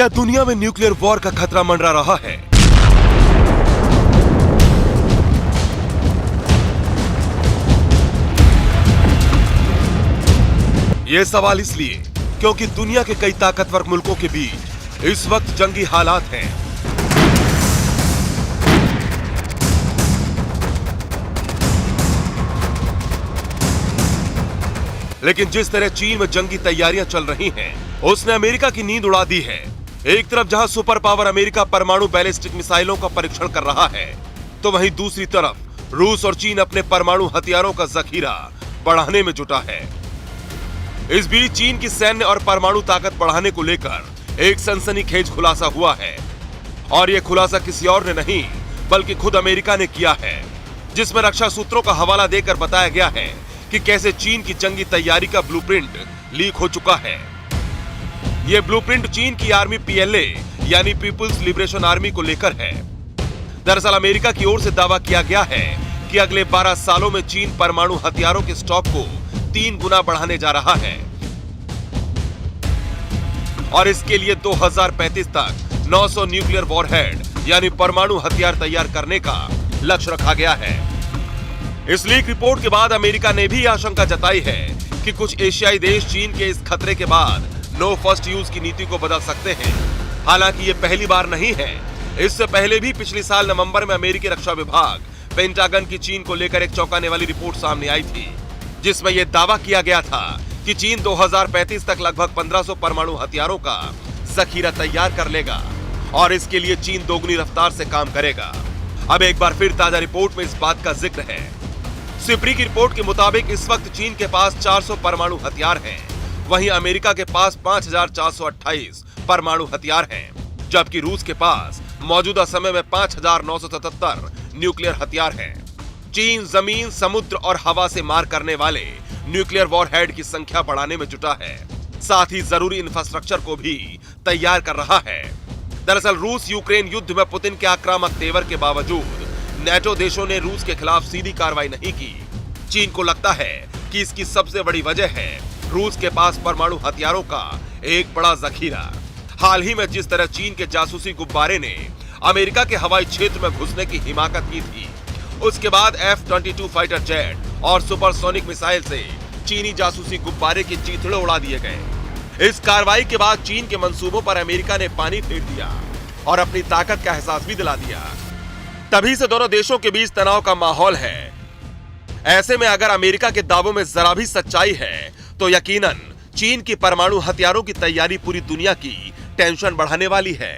क्या दुनिया में न्यूक्लियर वॉर का खतरा मंडरा रहा है? ये सवाल इसलिए क्योंकि दुनिया के कई ताकतवर मुल्कों के बीच इस वक्त जंगी हालात हैं। लेकिन जिस तरह चीन में जंगी तैयारियां चल रही हैं, उसने अमेरिका की नींद उड़ा दी है। एक तरफ जहां सुपर पावर अमेरिका परमाणु बैलिस्टिक मिसाइलों का परीक्षण कर रहा है, तो वहीं दूसरी तरफ रूस और चीन अपने परमाणु हथियारों का जखीरा बढ़ाने में जुटा है। इस बीच चीन की सैन्य और परमाणु ताकत बढ़ाने को लेकर एक सनसनीखेज खुलासा हुआ है, और यह खुलासा किसी और ने नहीं बल्कि खुद अमेरिका ने किया है, जिसमें रक्षा सूत्रों का हवाला देकर बताया गया है कि कैसे चीन की जंगी तैयारी का ब्लूप्रिंट लीक हो चुका है। यह ब्लूप्रिंट चीन की आर्मी PLA यानी पीपुल्स लिबरेशन आर्मी को लेकर है। दरअसल अमेरिका की ओर से दावा किया गया है कि अगले 12 सालों में चीन परमाणु हथियारों के स्टॉक को 3 गुना बढ़ाने जा रहा है, और इसके लिए 2035 तक 900 न्यूक्लियर वॉरहेड यानी परमाणु हथियार तैयार करने का लक्ष्य रखा गया है। इस लीक रिपोर्ट के बाद अमेरिका ने भी आशंका जताई है कि कुछ एशियाई देश चीन के इस खतरे के बाद नो फर्स्ट यूज की नीति को बदल सकते हैं। हालांकि ये पहली बार नहीं है। इससे पहले भी पिछले साल नवंबर में अमेरिकी रक्षा विभाग पेंटागन की चीन को लेकर एक चौंकाने वाली रिपोर्ट सामने आई थी, जिसमें यह दावा किया गया था कि चीन 2035 तक लगभग 1500 परमाणु हथियारों का जखीरा तैयार कर लेगा, और इसके लिए चीन दोगुनी रफ्तार से काम करेगा। अब एक बार फिर ताजा रिपोर्ट में इस बात का जिक्र है। सिप्री की रिपोर्ट के मुताबिक इस वक्त चीन के पास 400 परमाणु हथियार हैं, वहीं अमेरिका के पास 5428 परमाणु हथियार हैं, जबकि रूस के पास मौजूदा समय में 5977 न्यूक्लियर हथियार हैं। चीन जमीन, समुद्र और हवा से मार करने वाले न्यूक्लियर वॉरहेड की संख्या बढ़ाने में जुटा है, साथ ही जरूरी इंफ्रास्ट्रक्चर को भी तैयार कर रहा है। दरअसल रूस यूक्रेन युद्ध में पुतिन के आक्रामक तेवर के बावजूद नेटो देशों ने रूस के खिलाफ सीधी कार्रवाई नहीं की। चीन को लगता है कि इसकी सबसे बड़ी वजह है रूस के पास परमाणु हथियारों का एक बड़ा जखीरा। हाल ही में जिस तरह चीन के जासूसी गुब्बारे ने अमेरिका के हवाई क्षेत्र में घुसने की हिमाकत की थी, उसके बाद F-22 फाइटर जेट और सुपरसोनिक मिसाइल से चीनी जासूसी गुब्बारे के चीथड़े उड़ा दिए गए। इस कार्रवाई के बाद चीन के मंसूबों पर अमेरिका ने पानी फेर दिया और अपनी ताकत का एहसास भी दिला दिया। तभी से दोनों देशों के बीच तनाव का माहौल है। ऐसे में अगर अमेरिका के दावों में जरा भी सच्चाई है, तो यकीनन चीन की परमाणु हथियारों की तैयारी पूरी दुनिया की टेंशन बढ़ाने वाली है।